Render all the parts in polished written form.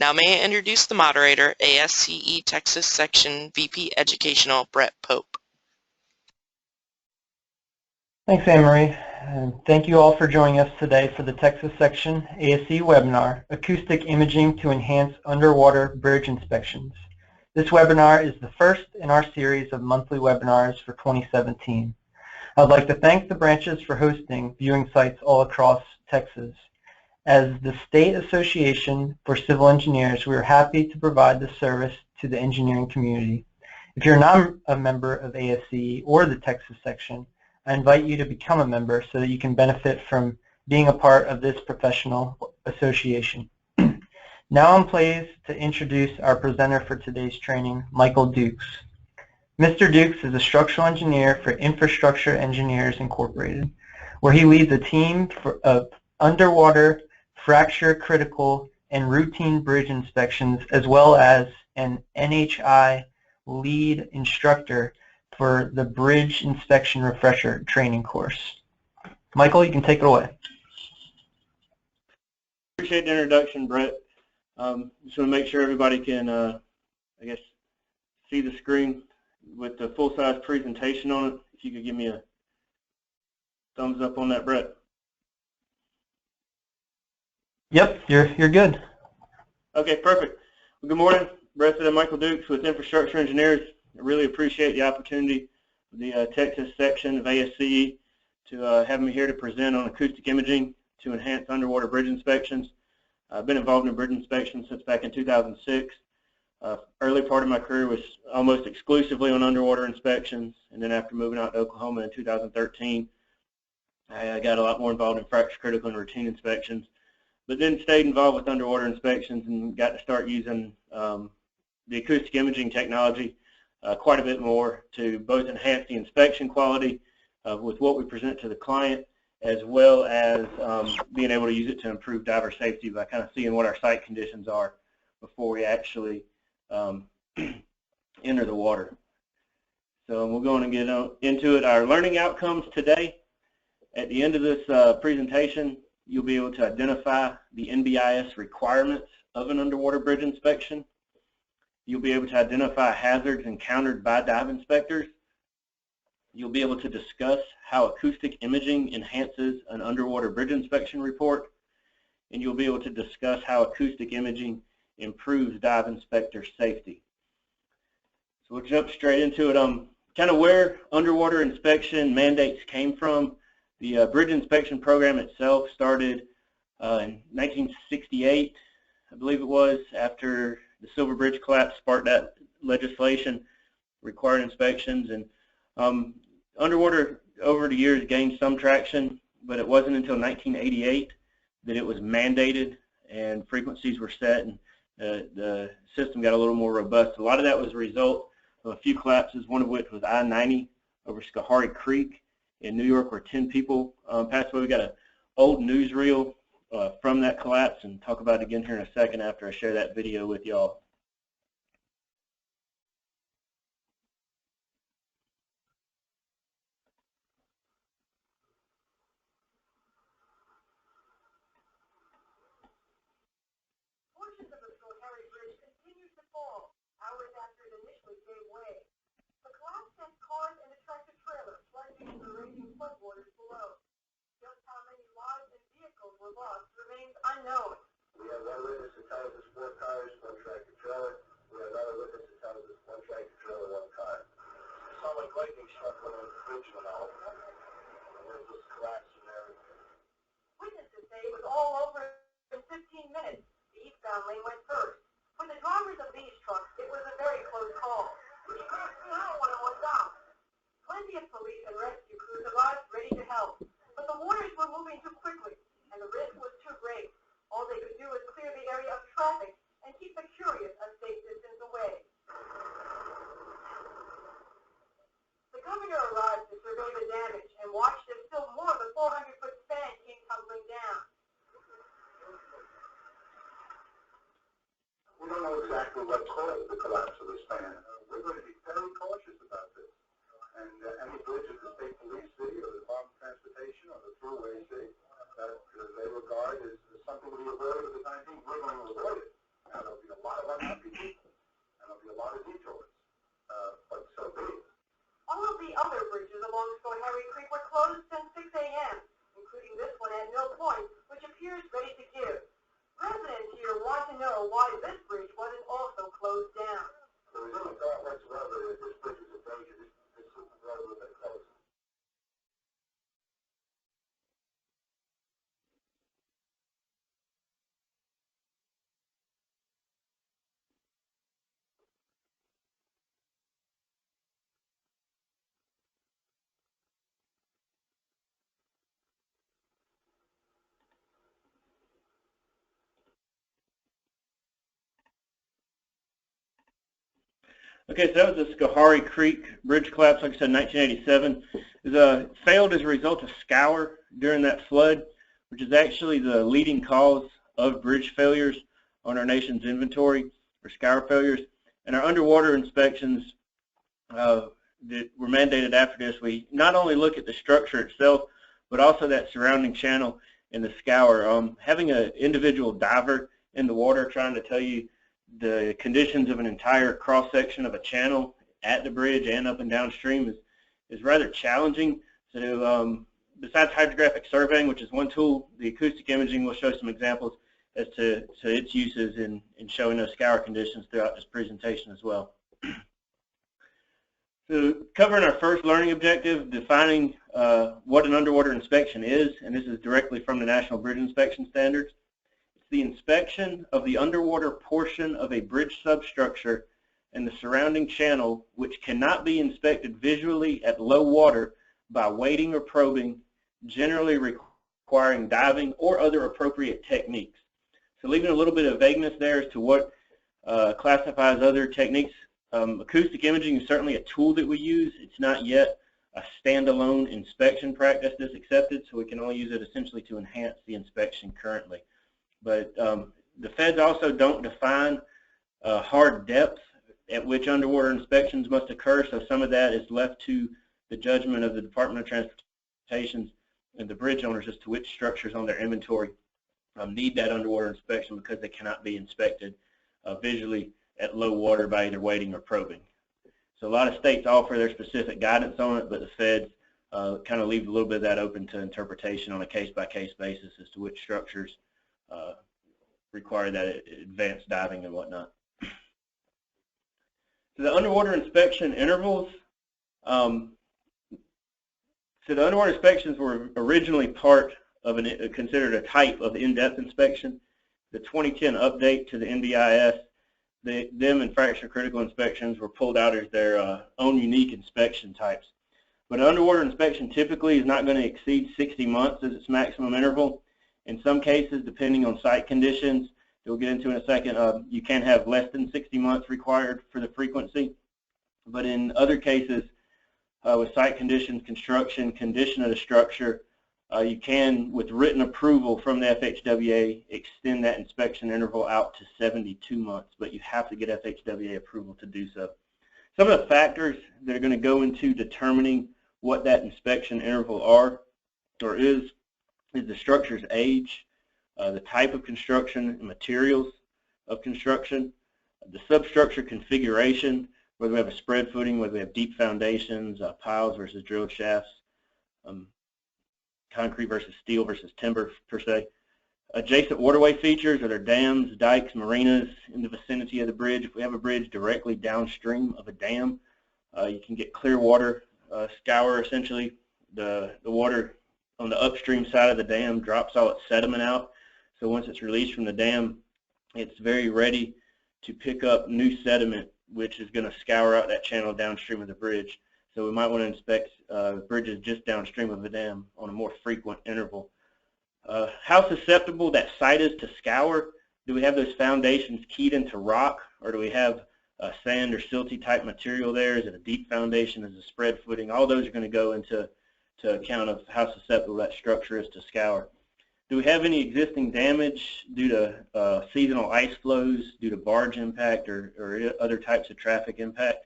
Now may I introduce the moderator, ASCE Texas Section VP Educational, Brett Pope. Thanks, Anne-Marie. And thank you all for joining us today for the Texas Section ASCE webinar, Acoustic Imaging to Enhance Underwater Bridge Inspections. This webinar is the first in our series of monthly webinars for 2017. I would like to thank the branches for hosting viewing sites all across Texas. As the State Association for Civil Engineers, we are happy to provide this service to the engineering community. If you're not a member of ASCE or the Texas Section, I invite you to become a member so that you can benefit from being a part of this professional association. Now I'm pleased to introduce our presenter for today's training, Michael Dukes. Mr. Dukes is a structural engineer for Infrastructure Engineers Incorporated, where he leads a team of underwater, fracture critical, and routine bridge inspections, as well as an NHI lead instructor for the Bridge Inspection Refresher training course. Michael, you can take it away. Appreciate the introduction, Brett. Just want to make sure everybody can, I guess, see the screen with the full-size presentation on it. If you could give me a thumbs up on that, Brett. Yep, you're good. Okay, perfect. Well, good morning. Brett and Michael Dukes with Infrastructure Engineers. I really appreciate the opportunity of the Texas section of ASCE to have me here to present on acoustic imaging to enhance underwater bridge inspections. I've been involved in bridge inspections since back in 2006. Early part of my career was almost exclusively on underwater inspections, and then after moving out to Oklahoma in 2013, I got a lot more involved in fracture critical and routine inspections, but then stayed involved with underwater inspections and got to start using the acoustic imaging technology quite a bit more to both enhance the inspection quality with what we present to the client, as well as being able to use it to improve diver safety by kind of seeing what our site conditions are before we actually enter the water. So we're going to get into it. Our learning outcomes today. At the end of this presentation, you'll be able to identify the NBIS requirements of an underwater bridge inspection. You'll be able to identify hazards encountered by dive inspectors. You'll be able to discuss how acoustic imaging enhances an underwater bridge inspection report. And you'll be able to discuss how acoustic imaging improves dive inspector safety. So we'll jump straight into it. Kind of where underwater inspection mandates came from. The bridge inspection program itself started in 1968, I believe it was, after the Silver Bridge collapse sparked that legislation requiring inspections. And underwater over the years gained some traction, but it wasn't until 1988 that it was mandated and frequencies were set and the system got a little more robust. A lot of that was a result of a few collapses, one of which was I-90 over Schoharie Creek in New York, where 10 people passed away. We got an old newsreel from that collapse, and talk about it again here in a second after I share that video with y'all. Portions of the Schoharie Bridge continued to fall hours after it initially gave way. The collapse sent cars and a tractor-trailer plunging into the raging floodwaters below. Just how many lives and vehicles were lost remains unknown. We have one witness that tells us 4 cars, 1 tractor-trailer. We have another witness that tells us 1 tractor-trailer, 1 car. It sounded like lightning struck when the bridge went out. And there was this collapse in there. Witnesses say it was all over in 15 minutes. The eastbound lane went first. For the drivers of these trucks, it was a very close call. We couldn't see out when it went down. Plenty of police and rescue crews arrived ready to help, but the waters were moving too quickly, and the risk was too great. All they could do was clear the area of traffic and keep the curious a safe distance away. The governor arrived to survey the damage and watched as still more of the 400-foot span came tumbling down. We don't know exactly what caused the collapse of the span. We're going to be very cautious about this. And any bridge that the state police see, or the Department of Transportation, or the thruway see, that they regard as something to be avoided at the time being, we're going to avoid it. Now, the along Fort Harry Creek were closed since 6 a.m., including this one at Mill Point, which appears ready to give. Residents here want to know why this bridge wasn't also closed down. There was no thought whatsoever that this bridge is a danger. This road would have been closed. Okay, so that was the Schoharie Creek bridge collapse, like I said, in 1987. It failed as a result of scour during that flood, which is actually the leading cause of bridge failures on our nation's inventory, or scour failures. And our underwater inspections that were mandated after this, we not only look at the structure itself, but also that surrounding channel and the scour. Having an individual diver in the water trying to tell you the conditions of an entire cross-section of a channel at the bridge and up and downstream is rather challenging. So besides hydrographic surveying, which is one tool, the acoustic imaging will show some examples as to its uses in showing those scour conditions throughout this presentation as well. So covering our first learning objective, defining what an underwater inspection is, and this is directly from the National Bridge Inspection Standards. The inspection of the underwater portion of a bridge substructure and the surrounding channel, which cannot be inspected visually at low water by wading or probing, generally requiring diving or other appropriate techniques. So leaving a little bit of vagueness there as to what classifies other techniques. Acoustic imaging is certainly a tool that we use. It's not yet a standalone inspection practice that's accepted, so we can only use it essentially to enhance the inspection currently. But the feds also don't define hard depth at which underwater inspections must occur, so some of that is left to the judgment of the Department of Transportation and the bridge owners as to which structures on their inventory need that underwater inspection because they cannot be inspected visually at low water by either wading or probing. So a lot of states offer their specific guidance on it, but the feds kind of leave a little bit of that open to interpretation on a case-by-case basis as to which structures require that advanced diving and whatnot. So the underwater inspection intervals. So the underwater inspections were originally part of considered a type of in-depth inspection. The 2010 update to the NBIS, them and fracture critical inspections were pulled out as their own unique inspection types. But an underwater inspection typically is not going to exceed 60 months as its maximum interval. In some cases, depending on site conditions, that we'll get into in a second, you can have less than 60 months required for the frequency. But in other cases, with site conditions, construction, condition of the structure, you can, with written approval from the FHWA, extend that inspection interval out to 72 months, but you have to get FHWA approval to do so. Some of the factors that are going to go into determining what that inspection interval is the structure's age, the type of construction and materials of construction, the substructure configuration, whether we have a spread footing, whether we have deep foundations, piles versus drilled shafts, concrete versus steel versus timber per se. Adjacent waterway features, are there dams, dikes, marinas in the vicinity of the bridge? If we have a bridge directly downstream of a dam, you can get clear water scour essentially. The water on the upstream side of the dam drops all its sediment out. So once it's released from the dam, it's very ready to pick up new sediment, which is going to scour out that channel downstream of the bridge. So we might want to inspect bridges just downstream of the dam on a more frequent interval. How susceptible that site is to scour? Do we have those foundations keyed into rock, or do we have sand or silty type material there? Is it a deep foundation? Is it a spread footing? All those are going to go into account of how susceptible that structure is to scour. Do we have any existing damage due to seasonal ice flows, due to barge impact or other types of traffic impact?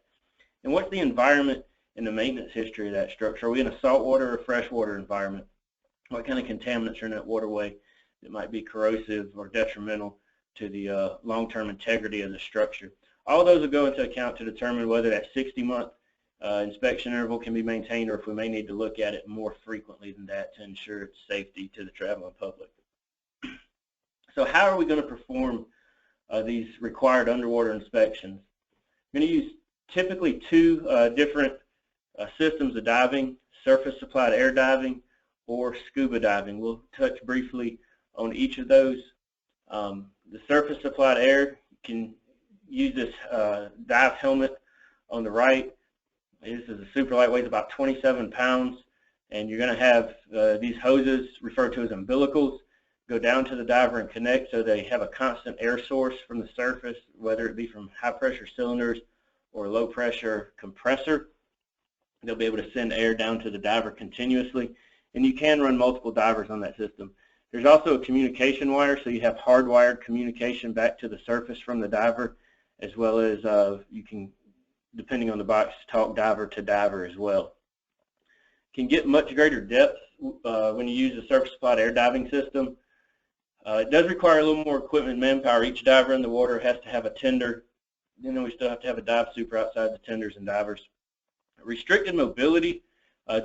And what's the environment and the maintenance history of that structure? Are we in a saltwater or freshwater environment? What kind of contaminants are in that waterway that might be corrosive or detrimental to the long-term integrity of the structure? All of those will go into account to determine whether that 60-month inspection interval can be maintained, or if we may need to look at it more frequently than that to ensure its safety to the traveling public. So how are we going to perform these required underwater inspections? I'm going to use typically two different systems of diving: surface supplied air diving or scuba diving. We'll touch briefly on each of those. The surface supplied air, you can use this dive helmet on the right. This is a super light, weighs about 27 pounds, and you're going to have these hoses, referred to as umbilicals, go down to the diver and connect so they have a constant air source from the surface, whether it be from high pressure cylinders or low pressure compressor. They'll be able to send air down to the diver continuously, and you can run multiple divers on that system. There's also a communication wire, so you have hardwired communication back to the surface from the diver, as well as you can, depending on the box, talk diver to diver as well. Can get much greater depth when you use the surface supplied air diving system. It does require a little more equipment and manpower. Each diver in the water has to have a tender. Then we still have to have a dive super outside the tenders and divers. Restricted mobility,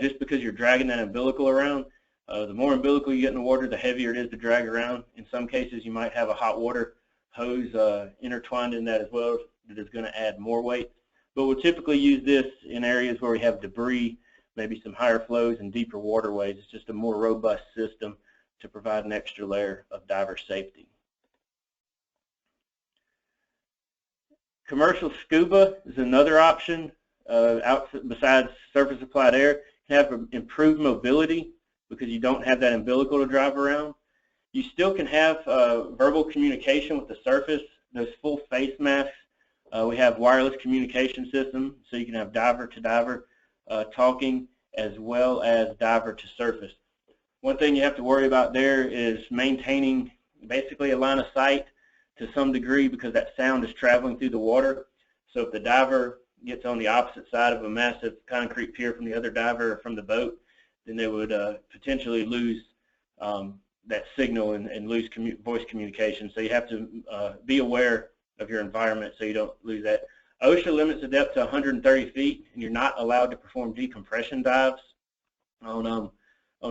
just because you're dragging that umbilical around. The more umbilical you get in the water, the heavier it is to drag around. In some cases, you might have a hot water hose intertwined in that as well that is going to add more weight. But we'll typically use this in areas where we have debris, maybe some higher flows and deeper waterways. It's just a more robust system to provide an extra layer of diver safety. Commercial scuba is another option besides surface supplied air. You have improved mobility because you don't have that umbilical to drive around. You still can have verbal communication with the surface. Those full face masks, we have wireless communication system, so you can have diver to diver talking as well as diver to surface. One thing you have to worry about there is maintaining basically a line of sight to some degree, because that sound is traveling through the water. So if the diver gets on the opposite side of a massive concrete pier from the other diver or from the boat, then they would potentially lose that signal and lose voice communication. So you have to be aware of your environment so you don't lose that. OSHA limits the depth to 130 feet, and you're not allowed to perform decompression dives on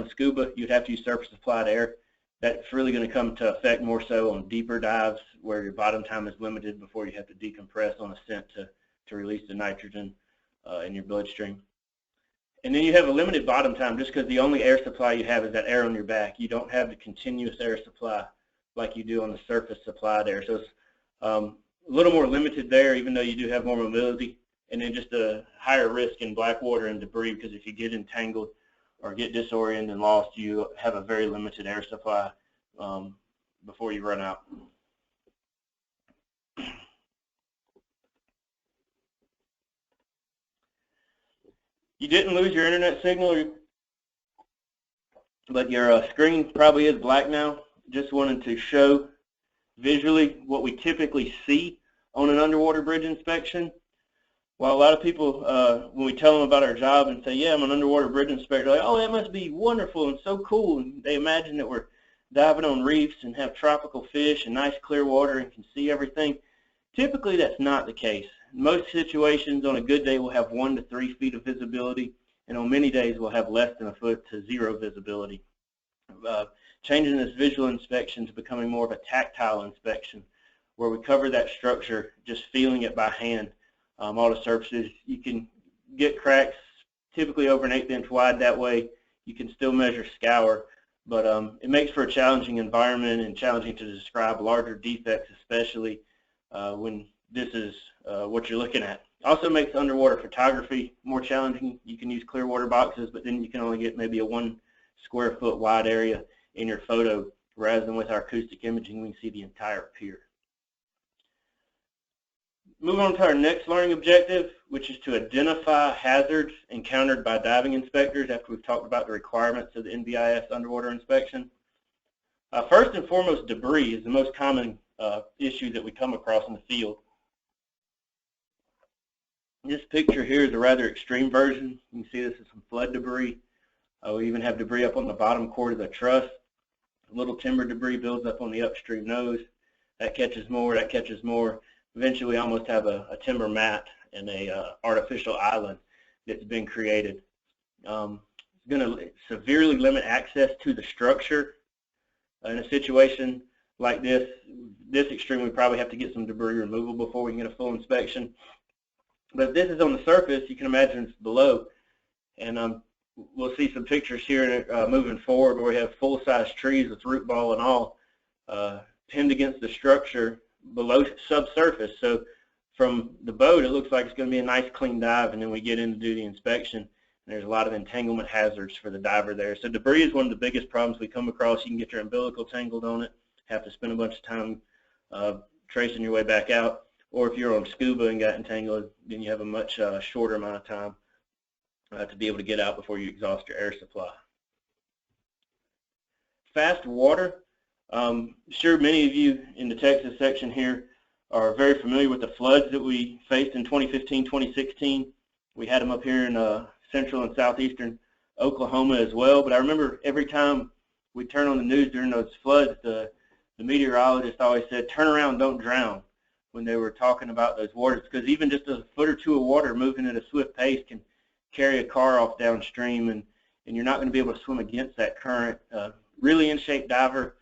scuba. You'd have to use surface supplied air. That's really going to come to effect more so on deeper dives where your bottom time is limited before you have to decompress on ascent to release the nitrogen in your bloodstream. And then you have a limited bottom time just because the only air supply you have is that air on your back. You don't have the continuous air supply like you do on the surface supplied air. So it's a little more limited there, even though you do have more mobility. And then just a higher risk in black water and debris, because if you get entangled or get disoriented and lost, you have a very limited air supply before you run out. You didn't lose your internet signal, but your screen probably is black now. Just wanted to show visually what we typically see on an underwater bridge inspection. While a lot of people, when we tell them about our job and say, yeah, I'm an underwater bridge inspector, like, oh, that must be wonderful and so cool. And they imagine that we're diving on reefs and have tropical fish and nice clear water and can see everything. Typically, that's not the case. In most situations, on a good day, we'll have 1 to 3 feet of visibility, and on many days, we'll have less than a foot to 0 visibility. Changing this visual inspection to becoming more of a tactile inspection, where we cover that structure, just feeling it by hand. All the surfaces, you can get cracks typically over an 1/8 inch wide. That way you can still measure scour, but it makes for a challenging environment and challenging to describe larger defects, especially when this is what you're looking at. Also makes underwater photography more challenging. You can use clear water boxes, but then you can only get maybe a 1 square foot wide area in your photo, whereas with our acoustic imaging, we can see the entire pier. Move on to our next learning objective, which is to identify hazards encountered by diving inspectors after we've talked about the requirements of the NBIS underwater inspection. First and foremost, debris is the most common issue that we come across in the field. This picture here is a rather extreme version. You can see this is some flood debris. We even have debris up on the bottom chord of the truss. A little timber debris builds up on the upstream nose. That catches more, that catches more. Eventually, we almost have a timber mat and a artificial island that's been created. It's going to severely limit access to the structure. In a situation like this extreme, we probably have to get some debris removal before we can get a full inspection. But if this is on the surface, you can imagine it's below. And we'll see some pictures here moving forward where we have full-size trees with root ball and all pinned against the structure below subsurface. So from the boat, it looks like it's going to be a nice clean dive, and then we get in to do the inspection. And there's a lot of entanglement hazards for the diver there. So debris is one of the biggest problems we come across. You can get your umbilical tangled on it, have to spend a bunch of time tracing your way back out. Or if you're on scuba and got entangled, then you have a much shorter amount of time to be able to get out before you exhaust your air supply. Fast water. Sure, many of you in the Texas section here are very familiar with the floods that we faced in 2015, 2016. We had them up here in central and southeastern Oklahoma as well. But I remember every time we turn on the news during those floods, the meteorologist always said, "Turn around, don't drown," when they were talking about those waters, because even just a foot or two of water moving at a swift pace can carry a car off downstream, and you're not going to be able to swim against that current. Really in shape diver,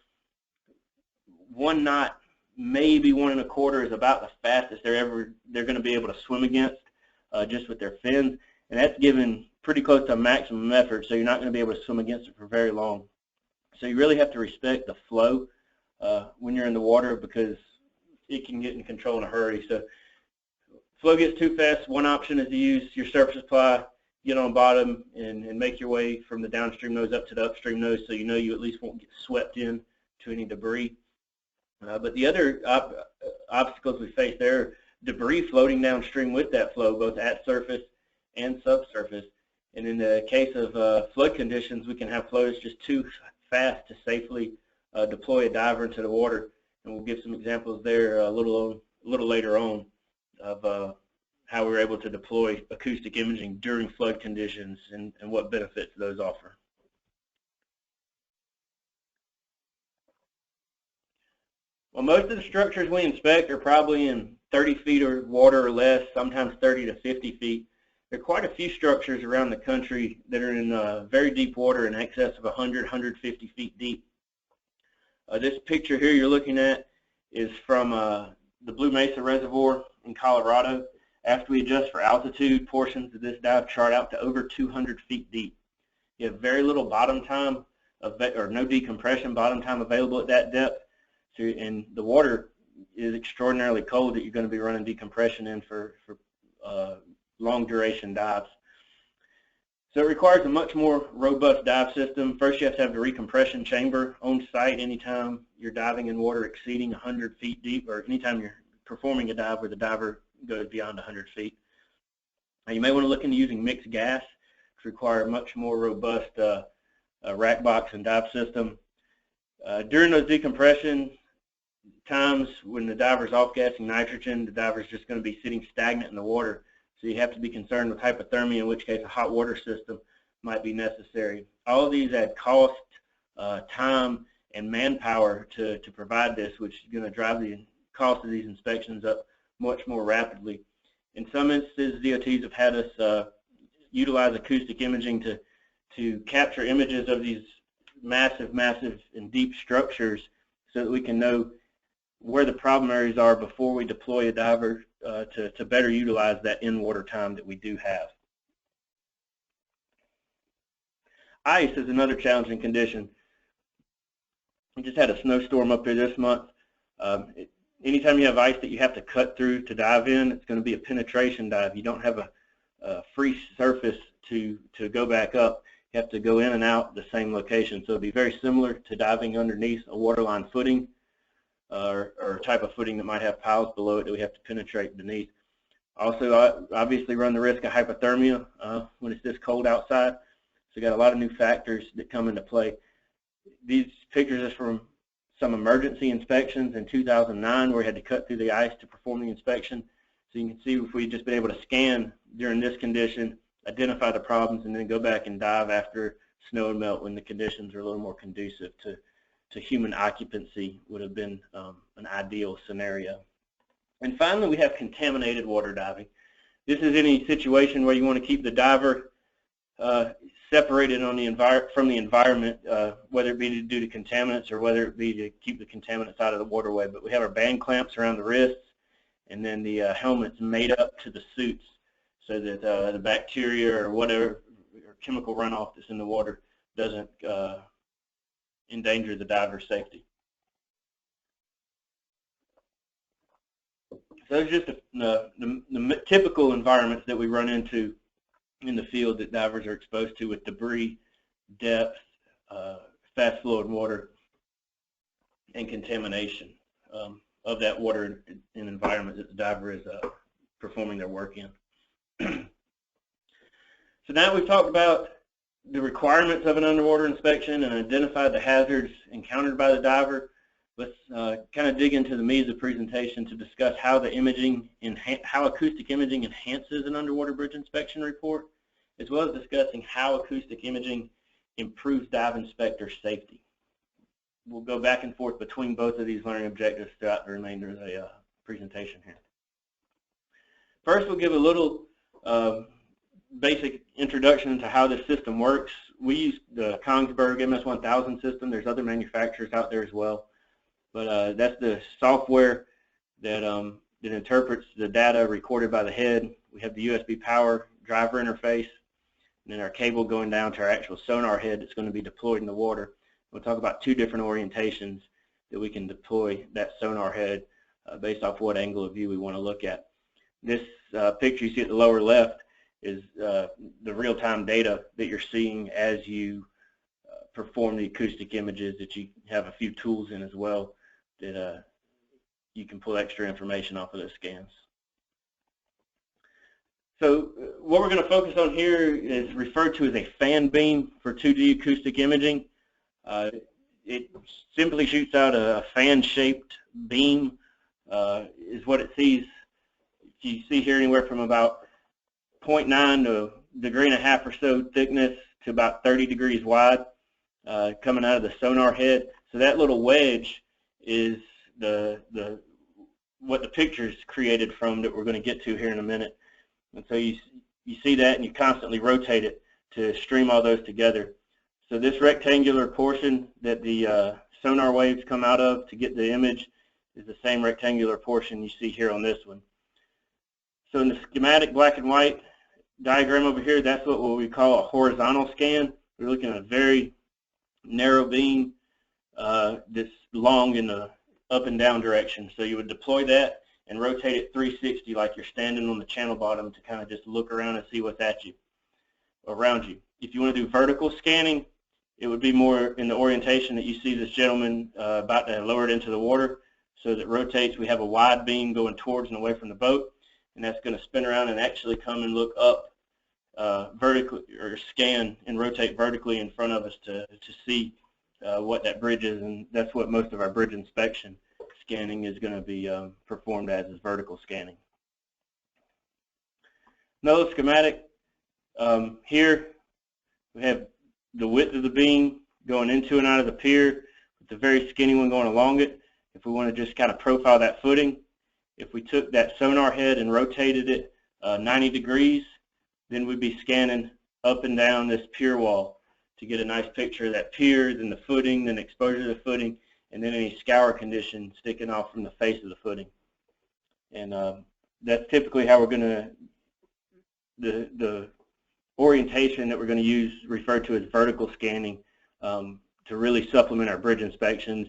1 knot, maybe 1 1/4 is about the fastest they're going to be able to swim against, just with their fins, and that's given pretty close to maximum effort, so you're not going to be able to swim against it for very long. So you really have to respect the flow when you're in the water, because it can get in control in a hurry. So if flow gets too fast, one option is to use your surface supply, get on bottom, and make your way from the downstream nose up to the upstream nose, so you know you at least won't get swept in to any debris. But the other obstacles we face there are debris floating downstream with that flow, both at surface and subsurface. And in the case of flood conditions, we can have flow that's just too fast to safely deploy a diver into the water. And we'll give some examples there a little later on of how we were able to deploy acoustic imaging during flood conditions and what benefits those offer. Well, most of the structures we inspect are probably in 30 feet of water or less, sometimes 30 to 50 feet. There are quite a few structures around the country that are in very deep water, in excess of 100, 150 feet deep. This picture here you're looking at is from the Blue Mesa Reservoir in Colorado. After we adjust for altitude, portions of this dive chart out to over 200 feet deep. You have very little bottom time, or no decompression bottom time available at that depth. So, and the water is extraordinarily cold that you're going to be running decompression in for long duration dives. So it requires a much more robust dive system. First, you have to have the recompression chamber on site anytime you're diving in water exceeding 100 feet deep, or anytime you're performing a dive where the diver goes beyond 100 feet. Now, you may want to look into using mixed gas, which require a much more robust rack box and dive system. During those decompression times, when the diver's off-gassing nitrogen, the diver's just going to be sitting stagnant in the water. So you have to be concerned with hypothermia, in which case a hot water system might be necessary. All of these add cost, time, and manpower to provide this, which is going to drive the cost of these inspections up much more rapidly. In some instances, DOTs have had us utilize acoustic imaging to capture images of these massive and deep structures so that we can know where the problem areas are before we deploy a diver to better utilize that in-water time that we do have. Ice is another challenging condition. We just had a snowstorm up here this month. Anytime you have ice that you have to cut through to dive in, it's going to be a penetration dive. You don't have a free surface to go back up. You have to go in and out the same location. So it'll be very similar to diving underneath a waterline footing or a type of footing that might have piles below it that we have to penetrate beneath. Also, obviously run the risk of hypothermia when it's this cold outside. So you got a lot of new factors that come into play. These pictures are from some emergency inspections in 2009 where we had to cut through the ice to perform the inspection. So you can see if we'd just been able to scan during this condition, identify the problems, and then go back and dive after snow and melt when the conditions are a little more conducive to human occupancy would have been an ideal scenario. And finally, we have contaminated water diving. This is any situation where you want to keep the diver separated on from the environment, whether it be due to contaminants or whether it be to keep the contaminants out of the waterway. But we have our band clamps around the wrists, and then the helmet's made up to the suits so that the bacteria or whatever or chemical runoff that's in the water doesn't endanger the diver's safety. So those are just the typical environments that we run into in the field that divers are exposed to, with debris, depth, fast flowing water, and contamination of that water and environment that the diver is performing their work in. So now we've talked about the requirements of an underwater inspection and identified the hazards encountered by the diver. Let's kind of dig into the meat of the presentation to discuss how how acoustic imaging enhances an underwater bridge inspection report, as well as discussing how acoustic imaging improves dive inspector safety. We'll go back and forth between both of these learning objectives throughout the remainder of the presentation here. First, we'll give a little basic introduction to how this system works. We use the Kongsberg MS-1000 system. There's other manufacturers out there as well. But that's the software that interprets the data recorded by the head. We have the USB power driver interface, and then our cable going down to our actual sonar head that's going to be deployed in the water. We'll talk about two different orientations that we can deploy that sonar head based off what angle of view we want to look at. This picture you see at the lower left is the real-time data that you're seeing as you perform the acoustic images, that you have a few tools in as well that you can pull extra information off of those scans. So what we're going to focus on here is referred to as a fan beam for 2D acoustic imaging. It simply shoots out a fan-shaped beam, is what it sees. You see here anywhere from about 0.9 to 1.5 degrees or so thickness to about 30 degrees wide, coming out of the sonar head. So that little wedge is what the picture's created from that we're going to get to here in a minute. And so you see that, and you constantly rotate it to stream all those together. So this rectangular portion that the sonar waves come out of to get the image is the same rectangular portion you see here on this one. So in the schematic black and white diagram over here, that's what we call a horizontal scan. We're looking at a very narrow beam that's long in the up and down direction. So you would deploy that and rotate it 360 like you're standing on the channel bottom to kind of just look around and see what's at you, around you. If you want to do vertical scanning, it would be more in the orientation that you see this gentleman about to lower it into the water. So that it rotates. We have a wide beam going towards and away from the boat, and that's going to spin around and actually come and look up vertically, or scan and rotate vertically in front of us to see what that bridge is, and that's what most of our bridge inspection scanning is going to be performed as, is vertical scanning. Another schematic here, we have the width of the beam going into and out of the pier, with the very skinny one going along it. If we want to just kind of profile that footing, if we took that sonar head and rotated it 90 degrees, then we'd be scanning up and down this pier wall to get a nice picture of that pier, then the footing, then exposure to the footing, and then any scour condition sticking off from the face of the footing. And that's typically how we're going to, the orientation that we're going to use, referred to as vertical scanning, to really supplement our bridge inspections,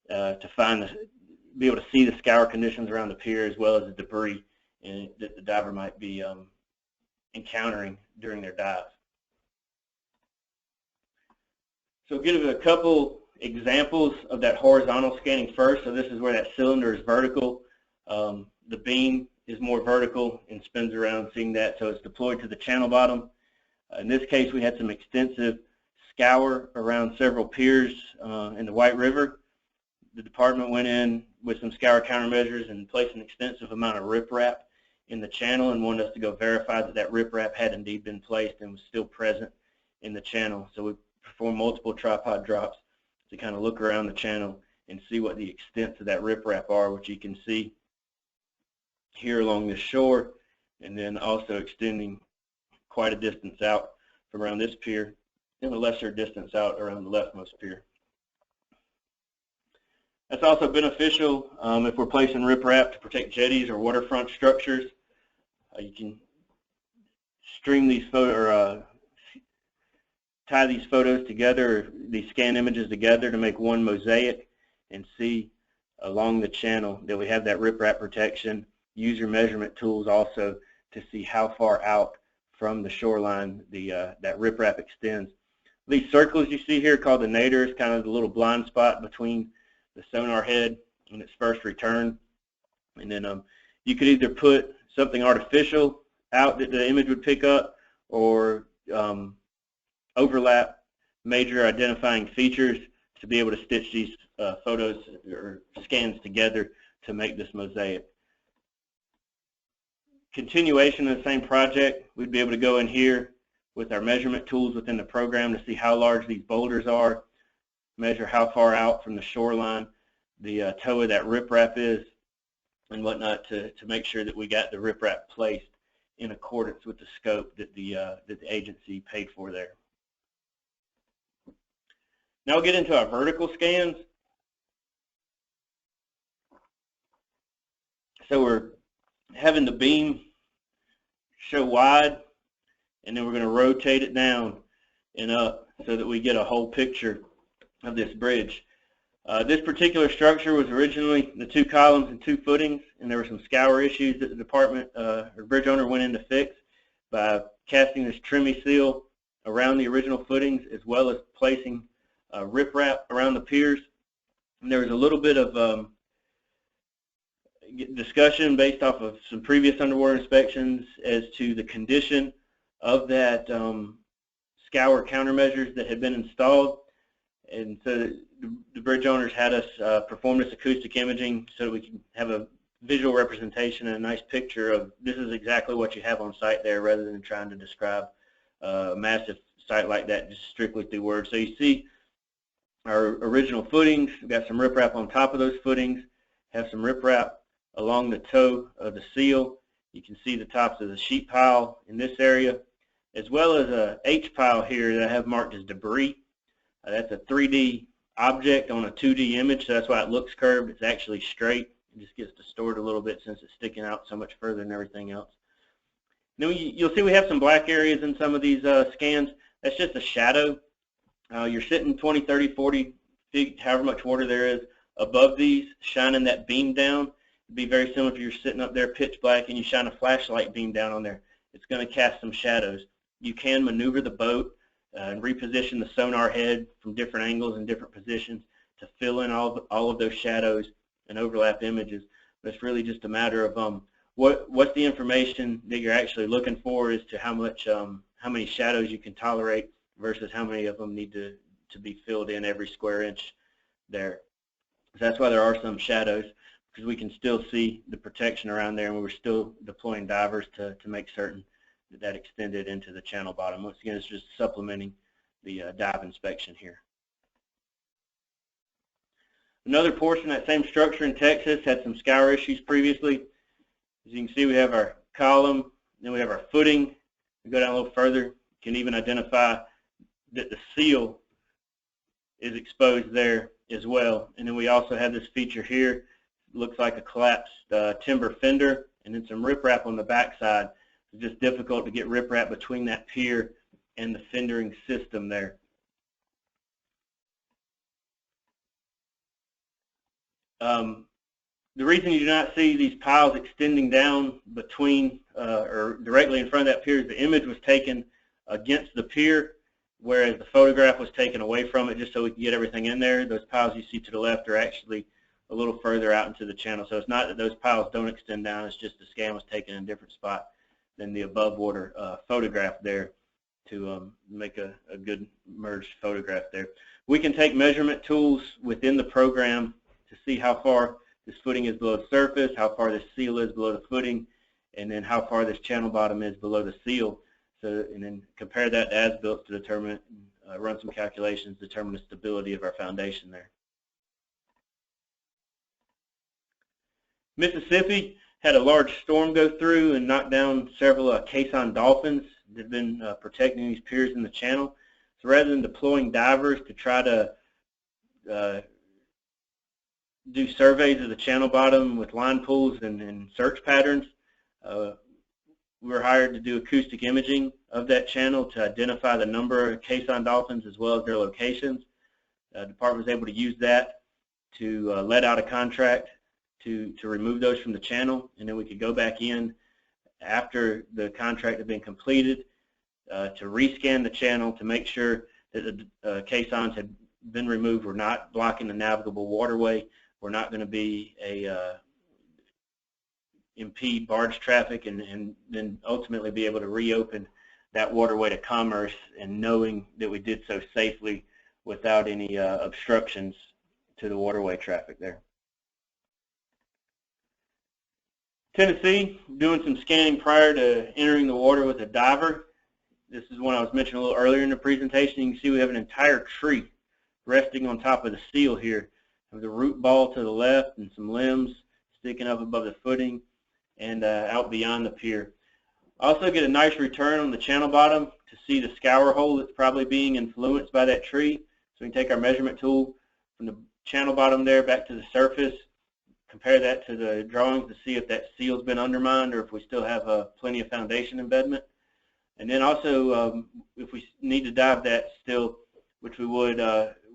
to be able to see the scour conditions around the pier, as well as the debris that the diver might be encountering during their dive. So give a couple examples of that horizontal scanning first. So this is where that cylinder is vertical. The beam is more vertical and spins around, seeing that. So it's deployed to the channel bottom. In this case, we had some extensive scour around several piers in the White River. The department went in with some scour countermeasures and placed an extensive amount of riprap in the channel, and wanted us to go verify that that riprap had indeed been placed and was still present in the channel. So we performed multiple tripod drops to kind of look around the channel and see what the extents of that riprap are, which you can see here along the shore. and then also extending quite a distance out from around this pier and a lesser distance out around the leftmost pier. That's also beneficial if we're placing riprap to protect jetties or waterfront structures. You can string these photos, tie these photos together, these scan images together to make one mosaic, and see along the channel that we have that riprap protection. Use your measurement tools also to see how far out from the shoreline that riprap extends. These circles you see here called the naders, kind of the little blind spot between the sonar head and its first return. And then you could either put something artificial out that the image would pick up, or overlap major identifying features to be able to stitch these photos or scans together to make this mosaic. Continuation of the same project, we'd be able to go in here with our measurement tools within the program to see how large these boulders are, measure how far out from the shoreline the toe of that riprap is, and whatnot to make sure that we got the riprap placed in accordance with the scope that the agency paid for there. Now we'll get into our vertical scans. So we're having the beam show wide, and then we're going to rotate it down and up so that we get a whole picture of this bridge. This particular structure was originally the 2 columns and 2 footings, and there were some scour issues that the department or bridge owner went in to fix by casting this trimmy seal around the original footings, as well as placing riprap around the piers. And there was a little bit of discussion based off of some previous underwater inspections as to the condition of that scour countermeasures that had been installed. And so the bridge owners had us perform this acoustic imaging so that we can have a visual representation and a nice picture of this is exactly what you have on site there, rather than trying to describe a massive site like that just strictly through words. So you see our original footings. We've got some riprap on top of those footings, have some riprap along the toe of the seal. You can see the tops of the sheet pile in this area, as well as a H pile here that I have marked as debris. That's a 3D object on a 2D image, so that's why it looks curved. It's actually straight. It just gets distorted a little bit since it's sticking out so much further than everything else. Then you'll see we have some black areas in some of these scans. That's just a shadow. You're sitting 20, 30, 40 feet, however much water there is, above these, shining that beam down. It'd be very similar if you're sitting up there pitch black and you shine a flashlight beam down on there. It's going to cast some shadows. You can maneuver the boat and reposition the sonar head from different angles and different positions to fill in all of those shadows and overlap images. But it's really just a matter of what's the information that you're actually looking for as to how many shadows you can tolerate versus how many of them need to be filled in every square inch there. So that's why there are some shadows, because we can still see the protection around there, and we're still deploying divers to make certain that extended into the channel bottom. Once again, it's just supplementing the dive inspection here. Another portion of that same structure in Texas had some scour issues previously. As you can see, we have our column, then we have our footing. We go down a little further, you can even identify that the seal is exposed there as well. And then we also have this feature here. It looks like a collapsed timber fender, and then some riprap on the backside. It's just difficult to get riprap between that pier and the fendering system there. The reason you do not see these piles extending down between or directly in front of that pier is the image was taken against the pier, whereas the photograph was taken away from it just so we can get everything in there. Those piles you see to the left are actually a little further out into the channel. So it's not that those piles don't extend down, it's just the scan was taken in a different spot than the above water photograph there to make a good merged photograph there. We can take measurement tools within the program to see how far this footing is below the surface, how far this seal is below the footing, and then how far this channel bottom is below the seal. So, and then compare that to as-built to determine, run some calculations, determine the stability of our foundation there. Mississippi had a large storm go through and knock down several caisson dolphins that have been protecting these piers in the channel. So rather than deploying divers to try to do surveys of the channel bottom with line pools and search patterns, we were hired to do acoustic imaging of that channel to identify the number of caisson dolphins as well as their locations. The department was able to use that to let out a contract to remove those from the channel, and then we could go back in after the contract had been completed to rescan the channel to make sure that the caissons had been removed, were not blocking the navigable waterway, were not going to be impede barge traffic, and then ultimately be able to reopen that waterway to commerce, and knowing that we did so safely without any obstructions to the waterway traffic there. Tennessee, doing some scanning prior to entering the water with a diver. This is one I was mentioning a little earlier in the presentation. You can see we have an entire tree resting on top of the seal here, with the root ball to the left and some limbs sticking up above the footing and out beyond the pier. Also get a nice return on the channel bottom to see the scour hole that's probably being influenced by that tree. So we can take our measurement tool from the channel bottom there back to the surface, compare that to the drawings to see if that seal's been undermined or if we still have plenty of foundation embedment. And then also, if we need to dive that still, which we would,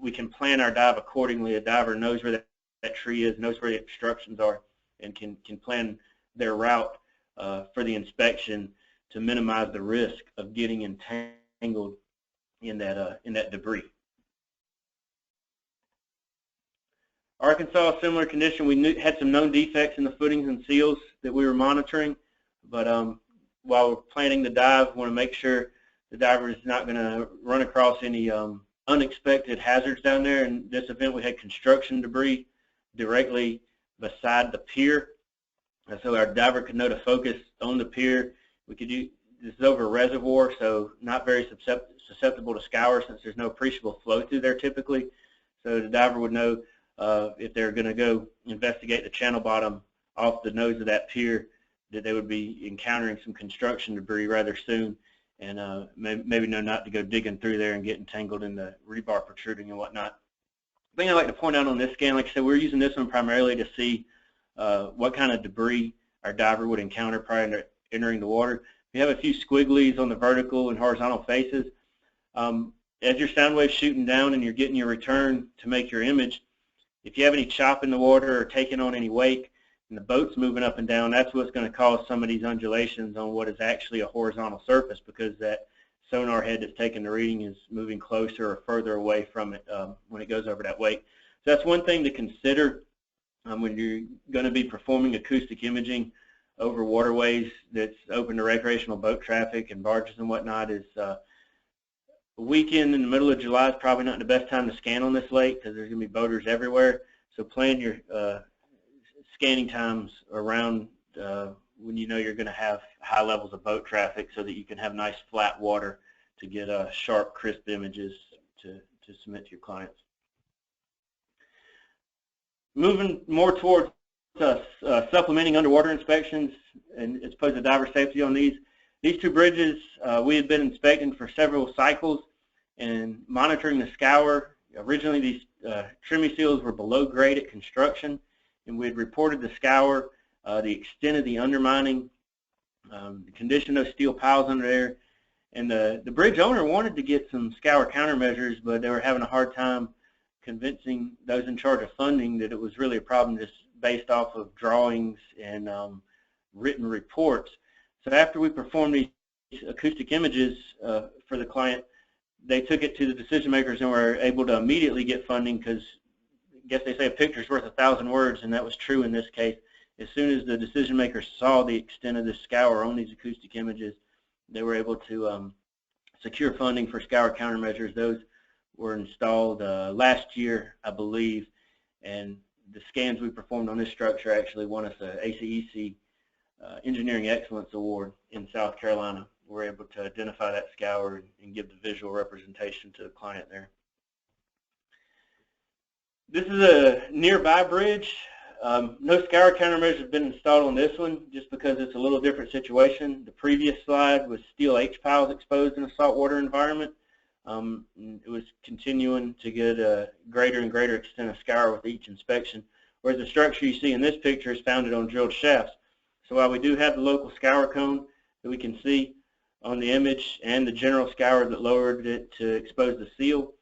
we can plan our dive accordingly. A diver knows where that tree is, knows where the obstructions are, and can plan their route for the inspection to minimize the risk of getting entangled in that debris. Arkansas, similar condition. We had some known defects in the footings and seals that we were monitoring, but while we're planning the dive, we want to make sure the diver is not going to run across any unexpected hazards down there. In this event, we had construction debris directly beside the pier, so our diver could know to focus on the pier. We could do this is over a reservoir, so not very susceptible to scour since there's no appreciable flow through there typically. So the diver would know if they're going to go investigate the channel bottom off the nose of that pier, that they would be encountering some construction debris rather soon, and maybe know not to go digging through there and get entangled in the rebar protruding and whatnot. The thing I'd like to point out on this scan, like I said, we're using this one primarily to see what kind of debris our diver would encounter prior to entering the water. We have a few squigglies on the vertical and horizontal faces. As your sound wave's shooting down and you're getting your return to make your image, if you have any chop in the water or taking on any wake and the boat's moving up and down, that's what's going to cause some of these undulations on what is actually a horizontal surface, because that sonar head that's taking the reading is moving closer or further away from it when it goes over that wake. So that's one thing to consider when you're going to be performing acoustic imaging over waterways that's open to recreational boat traffic and barges and whatnot. Is a weekend in the middle of July is probably not the best time to scan on this lake because there's going to be boaters everywhere. So plan your scanning times around when you know you're going to have high levels of boat traffic, so that you can have nice flat water to get sharp, crisp images to submit to your clients. Moving more towards supplementing underwater inspections and as opposed to diver safety on these two bridges, we had been inspecting for several cycles and monitoring the scour. Originally, these trimming seals were below grade at construction, and we had reported the scour, the extent of the undermining, the condition of steel piles under there, and the bridge owner wanted to get some scour countermeasures, but they were having a hard time convincing those in charge of funding that it was really a problem just based off of drawings and written reports. So after we performed these acoustic images for the client, they took it to the decision makers and were able to immediately get funding, because I guess they say a picture's worth 1,000 words, and that was true in this case. As soon as the decision makers saw the extent of the scour on these acoustic images, they were able to secure funding for scour countermeasures. Those were installed last year, I believe, and the scans we performed on this structure actually won us an ACEC Engineering Excellence Award in South Carolina. We're able to identify that scour and give the visual representation to the client there. This is a nearby bridge No scour countermeasures have been installed on this one just because it's a little different situation. The previous slide was steel H-piles exposed in a saltwater environment. It was continuing to get a greater and greater extent of scour with each inspection, whereas the structure you see in this picture is founded on drilled shafts. So while we do have the local scour cone that we can see on the image and the general scour that lowered it to expose the seal,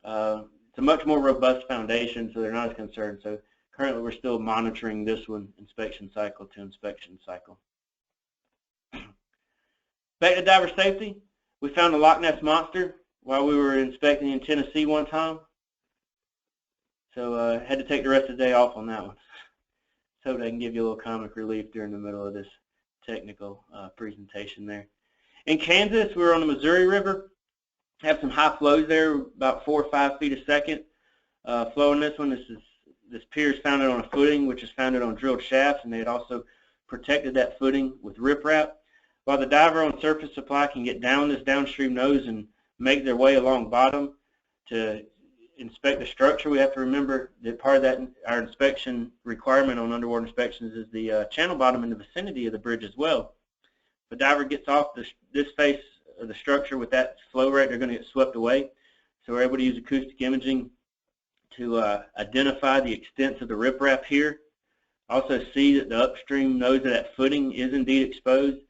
it's a much more robust foundation, so they're not as concerned. So currently we're still monitoring this one inspection cycle to inspection cycle. Back to diver safety, we found a Loch Ness monster while we were inspecting in Tennessee one time. So had to take the rest of the day off on that one. So they can give you a little comic relief during the middle of this technical presentation there. In Kansas, we were on the Missouri River. Have some high flows there, about 4 or 5 feet a second. Flow in this one, this pier is founded on a footing, which is founded on drilled shafts, and they had also protected that footing with riprap. While the diver on surface supply can get down this downstream nose and make their way along bottom to inspect the structure, we have to remember that part of that, our inspection requirement on underwater inspections, is the channel bottom in the vicinity of the bridge as well. If a diver gets off this face of the structure with that flow rate, they're going to get swept away. So we're able to use acoustic imaging to identify the extents of the riprap here. Also see that the upstream nose of that footing is indeed exposed,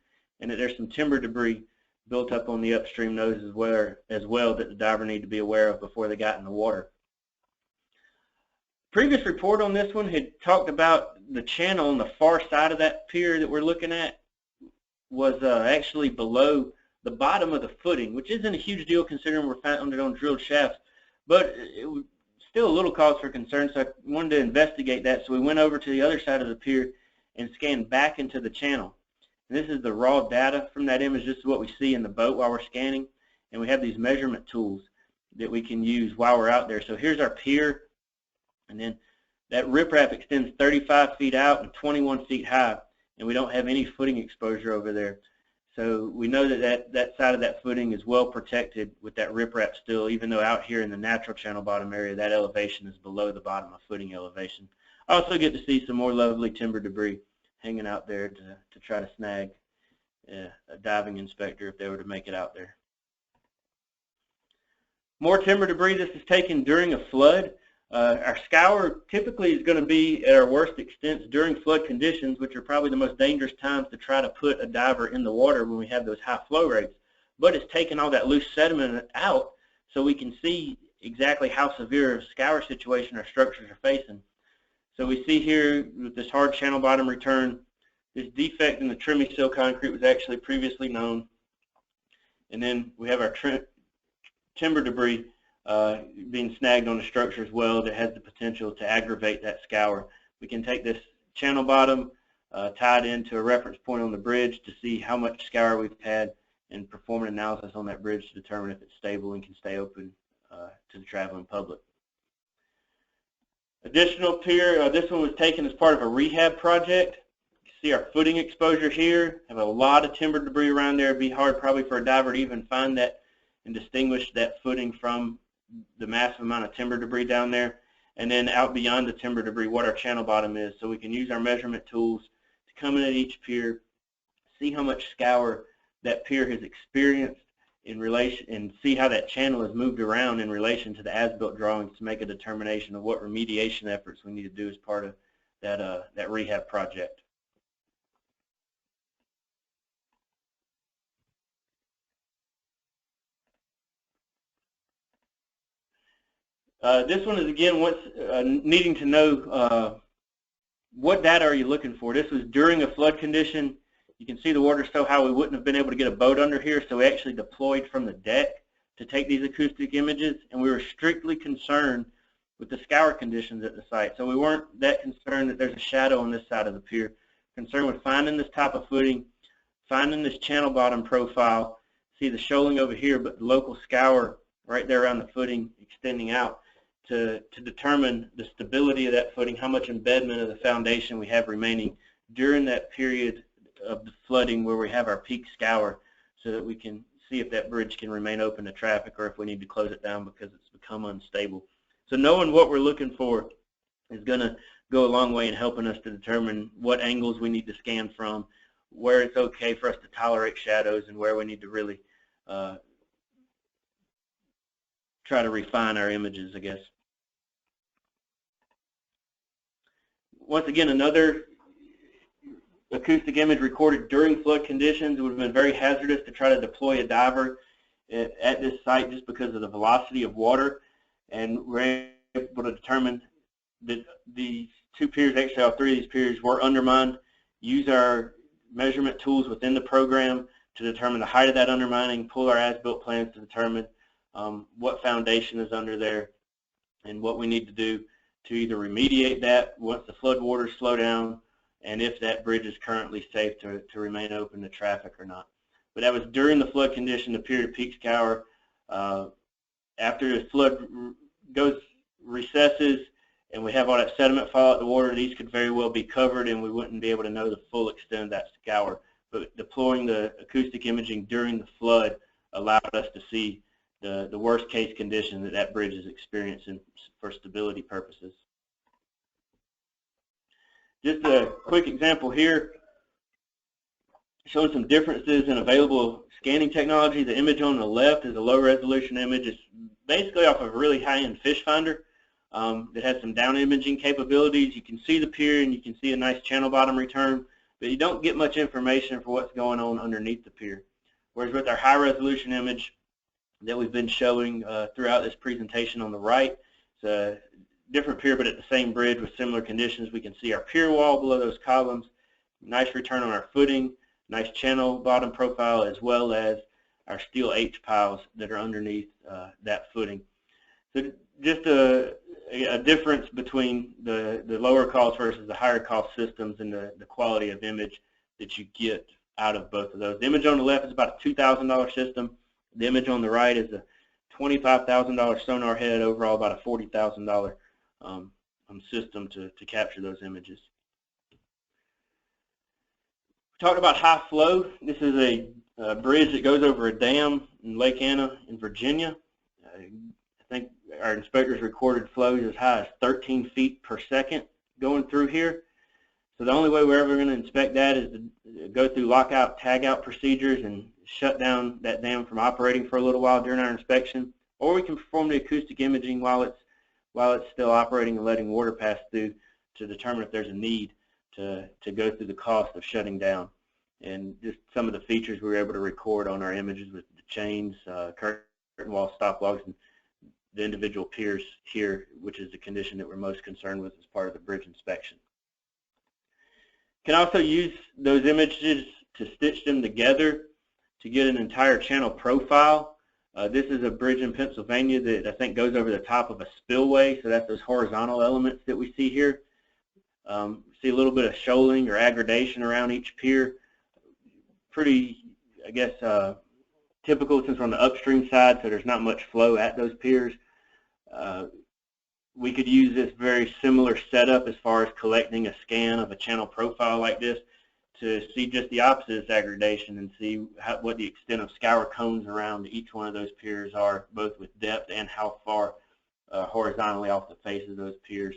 and that there's some timber debris built up on the upstream nose as well that the diver need to be aware of before they got in the water. Previous report on this one had talked about the channel on the far side of that pier that we're looking at was actually below the bottom of the footing, which isn't a huge deal considering we're founded on drilled shafts, but it was still a little cause for concern, so I wanted to investigate that. So we went over to the other side of the pier and scanned back into the channel. And this is the raw data from that image. This is what we see in the boat while we're scanning, and we have these measurement tools that we can use while we're out there. So here's our pier, and then that riprap extends 35 feet out and 21 feet high, and we don't have any footing exposure over there. So we know that that side of that footing is well protected with that riprap still, even though out here in the natural channel bottom area, that elevation is below the bottom of footing elevation. I also get to see some more lovely timber debris hanging out there to try to snag a diving inspector if they were to make it out there. More timber debris. This is taken during a flood. Our scour typically is going to be at our worst extents during flood conditions, which are probably the most dangerous times to try to put a diver in the water when we have those high flow rates. But it's taken all that loose sediment out so we can see exactly how severe a scour situation our structures are facing. So we see here with this hard channel bottom return, this defect in the trimmy sill concrete was actually previously known. And then we have our timber debris being snagged on the structure as well that has the potential to aggravate that scour. We can take this channel bottom, tie it into a reference point on the bridge to see how much scour we've had and perform an analysis on that bridge to determine if it's stable and can stay open to the traveling public. Additional pier, this one was taken as part of a rehab project. You see our footing exposure here, have a lot of timber debris around there. It'd be hard probably for a diver to even find that and distinguish that footing from the massive amount of timber debris down there. And then out beyond the timber debris, what our channel bottom is. So we can use our measurement tools to come in at each pier, see how much scour that pier has experienced in relation, and see how that channel has moved around in relation to the as-built drawings to make a determination of what remediation efforts we need to do as part of that rehab project. This one is again what's needing to know what data are you looking for. This was during a flood condition. You can see the water so high we wouldn't have been able to get a boat under here, so we actually deployed from the deck to take these acoustic images, and we were strictly concerned with the scour conditions at the site. So we weren't that concerned that there's a shadow on this side of the pier. Concerned with finding this type of footing, finding this channel bottom profile, see the shoaling over here, but the local scour right there around the footing extending out to determine the stability of that footing, how much embedment of the foundation we have remaining during that period of the flooding where we have our peak scour, so that we can see if that bridge can remain open to traffic or if we need to close it down because it's become unstable. So knowing what we're looking for is going to go a long way in helping us to determine what angles we need to scan from, where it's okay for us to tolerate shadows, and where we need to really try to refine our images, I guess. Once again, another acoustic image recorded during flood conditions. It would have been very hazardous to try to deploy a diver at this site just because of the velocity of water, and we're able to determine that these two piers, actually all three of these piers, were undermined. Use our measurement tools within the program to determine the height of that undermining, pull our as-built plans to determine what foundation is under there and what we need to do to either remediate that once the flood waters slow down, and if that bridge is currently safe to remain open to traffic or not. But that was during the flood condition, the pier to peak scour. After the flood recesses and we have all that sediment fall out the water, these could very well be covered and we wouldn't be able to know the full extent of that scour. But deploying the acoustic imaging during the flood allowed us to see the worst case condition that bridge is experiencing for stability purposes. Just a quick example here, showing some differences in available scanning technology. The image on the left is a low resolution image. It's basically off of a really high-end fish finder that has some down imaging capabilities. You can see the pier and you can see a nice channel bottom return, but you don't get much information for what's going on underneath the pier. Whereas with our high resolution image that we've been showing throughout this presentation on the right, it's a different pier but at the same bridge with similar conditions. We can see our pier wall below those columns, nice return on our footing, nice channel bottom profile, as well as our steel H piles that are underneath that footing. So just a difference between the lower cost versus the higher cost systems and the quality of image that you get out of both of those. The image on the left is about a $2,000 system. The image on the right is a $25,000 sonar head, overall about a $40,000 system to capture those images. We talked about high flow. This is a bridge that goes over a dam in Lake Anna in Virginia. I think our inspectors recorded flows as high as 13 feet per second going through here. So the only way we're ever going to inspect that is to go through lockout, tagout procedures and shut down that dam from operating for a little while during our inspection, or we can perform the acoustic imaging while it's still operating and letting water pass through to determine if there's a need to go through the cost of shutting down. And just some of the features we were able to record on our images with the chains, curtain wall, stop logs, and the individual piers here, which is the condition that we're most concerned with as part of the bridge inspection. Can also use those images to stitch them together to get an entire channel profile. This is a bridge in Pennsylvania that I think goes over the top of a spillway, so that's those horizontal elements that we see here. See a little bit of shoaling or aggradation around each pier. Pretty, I guess, typical since we're on the upstream side, so there's not much flow at those piers. We could use this very similar setup as far as collecting a scan of a channel profile like this to see just the opposite of aggradation and see what the extent of scour cones around each one of those piers are, both with depth and how far horizontally off the face of those piers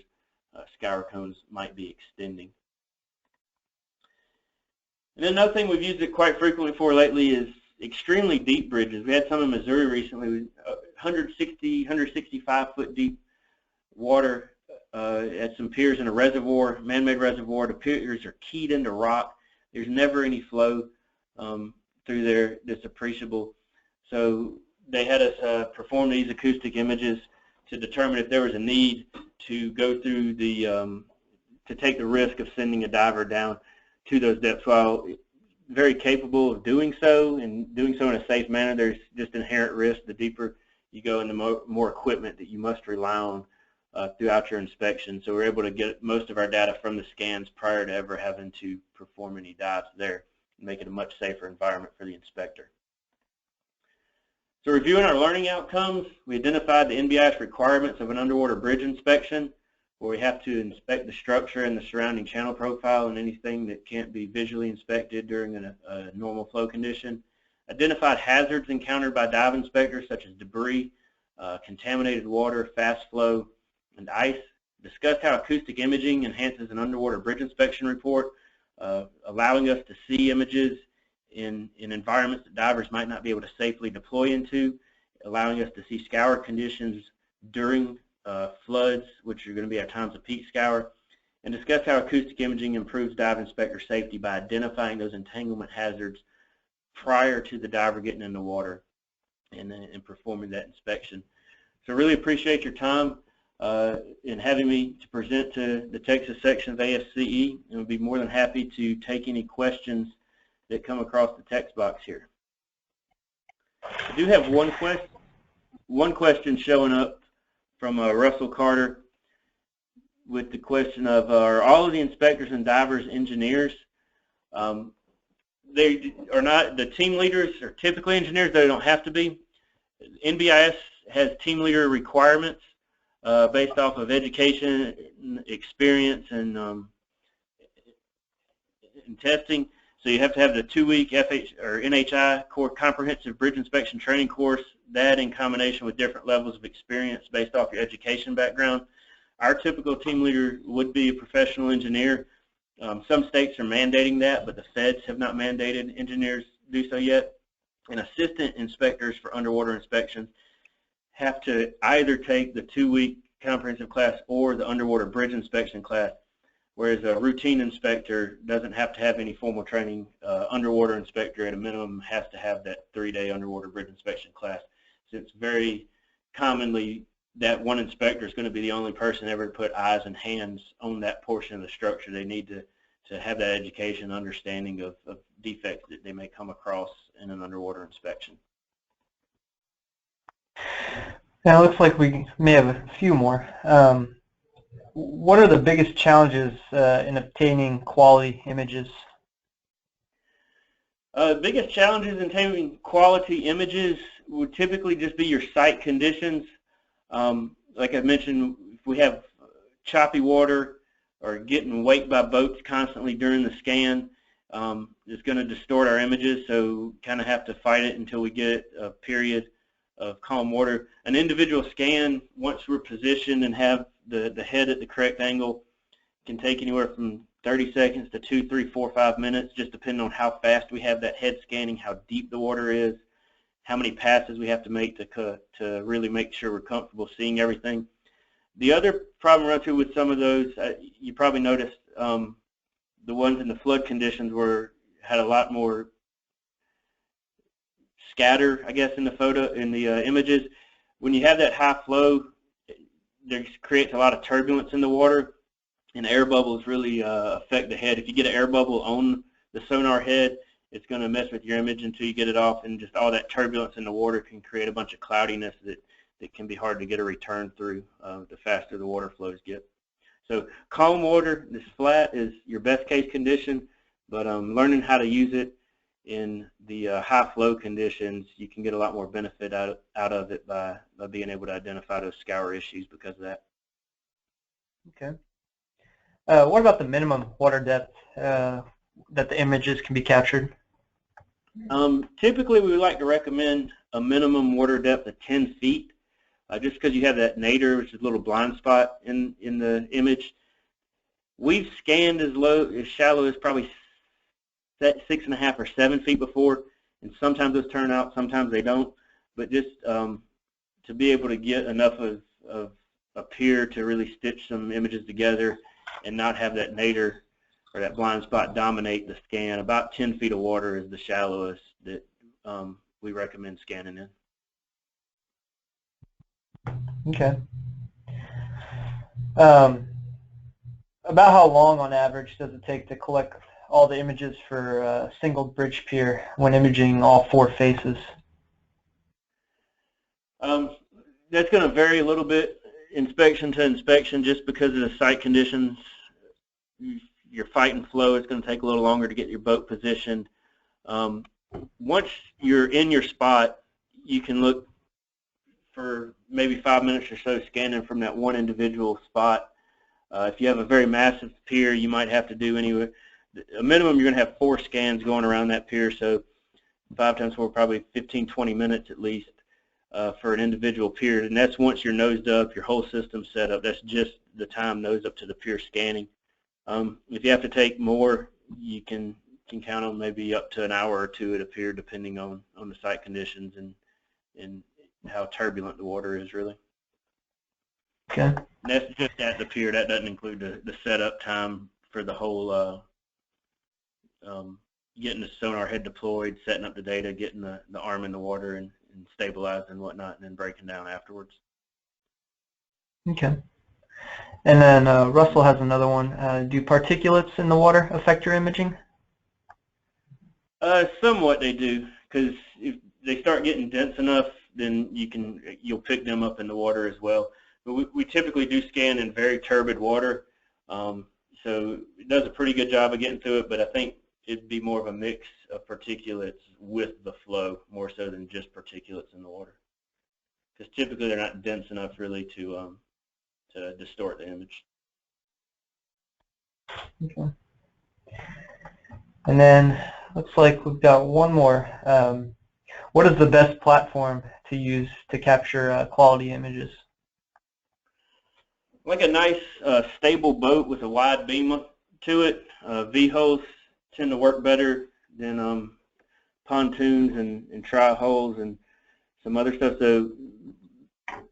scour cones might be extending. And then another thing we've used it quite frequently for lately is extremely deep bridges. We had some in Missouri recently, 160, 165 foot deep water at some piers in a reservoir, man-made reservoir. The piers are keyed into rock. There's never any flow through there that's appreciable. So they had us perform these acoustic images to determine if there was a need to go through the, to take the risk of sending a diver down to those depths. While very capable of doing so and doing so in a safe manner, there's just inherent risk. The deeper you go and the more equipment that you must rely on throughout your inspection. So we're able to get most of our data from the scans prior to ever having to perform any dives there, and make it a much safer environment for the inspector. So reviewing our learning outcomes, we identified the NBIS requirements of an underwater bridge inspection, where we have to inspect the structure and the surrounding channel profile and anything that can't be visually inspected during a normal flow condition. Identified hazards encountered by dive inspectors such as debris, contaminated water, fast flow, and ice discussed how acoustic imaging enhances an underwater bridge inspection report, allowing us to see images in environments that divers might not be able to safely deploy into, allowing us to see scour conditions during floods, which are going to be our times of peak scour, and discuss how acoustic imaging improves dive inspector safety by identifying those entanglement hazards prior to the diver getting in the water and performing that inspection. So really appreciate your time in having me to present to the Texas section of ASCE, and we'll be more than happy to take any questions that come across the text box here. I do have one question showing up from Russell Carter with the question of, are all of the inspectors and divers engineers? They are not. The team leaders are typically engineers. They don't have to be. NBIS has team leader requirements based off of education, experience, and testing. So you have to have the 2-week NHI core comprehensive bridge inspection training course, that in combination with different levels of experience based off your education background. Our typical team leader would be a professional engineer. Some states are mandating that, but the feds have not mandated engineers do so yet. And assistant inspectors for underwater inspections have to either take the 2-week comprehensive class or the underwater bridge inspection class, whereas a routine inspector doesn't have to have any formal training. Underwater inspector at a minimum has to have that 3-day underwater bridge inspection class, since very commonly that one inspector is going to be the only person ever to put eyes and hands on that portion of the structure. They need to have that education, understanding of defects that they may come across in an underwater inspection. Now it looks like we may have a few more. What are the biggest challenges in obtaining quality images? The biggest challenges in obtaining quality images would typically just be your site conditions. Like I mentioned, if we have choppy water or getting waked by boats constantly during the scan, it's going to distort our images, so kind of have to fight it until we get a period of calm water. An individual scan, once we're positioned and have the head at the correct angle, can take anywhere from 30 seconds to 2, 3, 4, 5 minutes, just depending on how fast we have that head scanning, how deep the water is, how many passes we have to make to really make sure we're comfortable seeing everything. The other problem we run into with some of those, you probably noticed the ones in the flood conditions had a lot more scatter, I guess, in the images. When you have that high flow, there creates a lot of turbulence in the water, and air bubbles really affect the head. If you get an air bubble on the sonar head, it's going to mess with your image until you get it off, and just all that turbulence in the water can create a bunch of cloudiness that can be hard to get a return through the faster the water flows get. So calm water, this flat, is your best case condition, but learning how to use it in the high flow conditions, you can get a lot more benefit out of it by being able to identify those scour issues because of that. Okay. What about the minimum water depth that the images can be captured? Typically, we would like to recommend a minimum water depth of 10 feet, just because you have that nadir, which is a little blind spot in the image. We've scanned as shallow as probably 6.5 or 7 feet before, and sometimes those turn out, sometimes they don't. But just to be able to get enough of a pier to really stitch some images together and not have that nadir or that blind spot dominate the scan, about 10 feet of water is the shallowest that we recommend scanning in. Okay. About how long on average does it take to collect all the images for a single bridge pier when imaging all 4 faces? That's going to vary a little bit inspection to inspection, just because of the site conditions. Your fight and flow, it's going to take a little longer to get your boat positioned. Once you're in your spot, you can look for maybe 5 minutes or so scanning from that one individual spot. If you have a very massive pier, you might have to do anywhere. A minimum, you're going to have 4 scans going around that pier, so 5 times 4, probably 15, 20 minutes at least. for an individual pier, and that's once you're nosed up, your whole system's set up. That's just the time nose up to the pier scanning. If you have to take more, you can count on maybe up to an hour or two at a pier, depending on the site conditions and how turbulent the water is, really. Okay. And that's just at the pier. That doesn't include the setup time for the whole getting the sonar head deployed, setting up the data, getting the arm in the water and stabilized and whatnot, and then breaking down afterwards. Okay. And then Russell has another one. Do particulates in the water affect your imaging? Somewhat they do, because if they start getting dense enough, then you'll pick them up in the water as well. But we typically do scan in very turbid water, so it does a pretty good job of getting through it, but I think it'd be more of a mix of particulates with the flow, more so than just particulates in the water. Because typically they're not dense enough really to distort the image. Okay. And then looks like we've got one more. What is the best platform to use to capture quality images? Like a nice stable boat with a wide beam to it. V-hulls tend to work better than pontoons and tri-hulls and some other stuff. So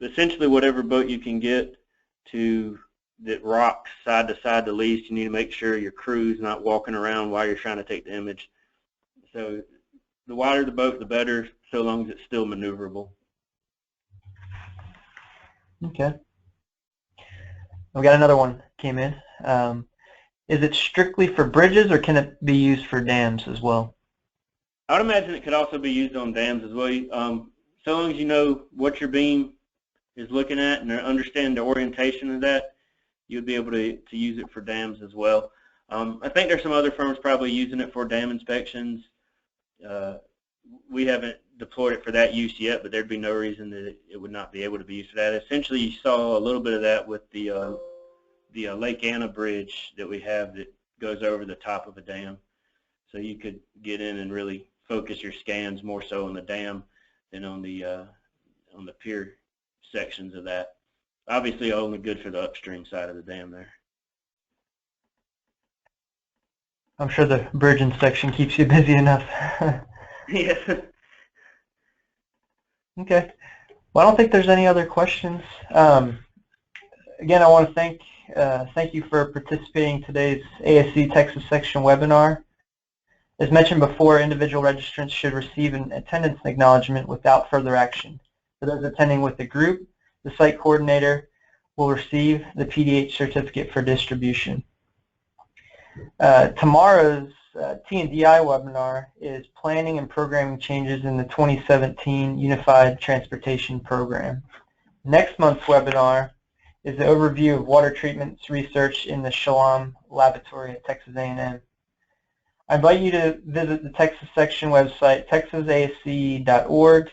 essentially whatever boat you can get that rocks side to side the least, you need to make sure your crew's not walking around while you're trying to take the image. So the wider the boat, the better, so long as it's still maneuverable. Okay. We got another one came in. Is it strictly for bridges, or can it be used for dams as well? I would imagine it could also be used on dams as well. So long as you know what your beam is looking at and understand the orientation of that, you'll be able to use it for dams as well. I think there's some other firms probably using it for dam inspections. We haven't deployed it for that use yet, but there'd be no reason that it would not be able to be used for that. Essentially, you saw a little bit of that with the Lake Anna bridge that we have that goes over the top of a dam. So you could get in and really focus your scans more so on the dam than on the pier sections of that. Obviously, only good for the upstream side of the dam there. I'm sure the bridge inspection keeps you busy enough. Yeah. Okay. Well, I don't think there's any other questions. Again, I want to thank you for participating in today's ASC Texas Section webinar. As mentioned before, individual registrants should receive an attendance acknowledgement without further action. For those attending with the group, the site coordinator will receive the PDH certificate for distribution. Tomorrow's T&DI webinar is Planning and Programming Changes in the 2017 Unified Transportation Program. Next month's webinar is the overview of water treatment's research in the Shalom Laboratory at Texas A&M. I invite you to visit the Texas Section website, texasasce.org,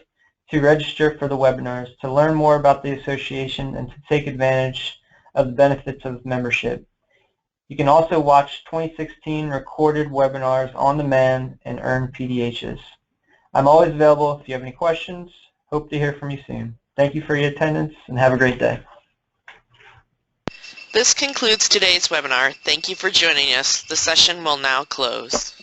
to register for the webinars, to learn more about the association, and to take advantage of the benefits of membership. You can also watch 2016 recorded webinars on demand and earn PDHs. I'm always available if you have any questions. Hope to hear from you soon. Thank you for your attendance and have a great day. This concludes today's webinar. Thank you for joining us. The session will now close.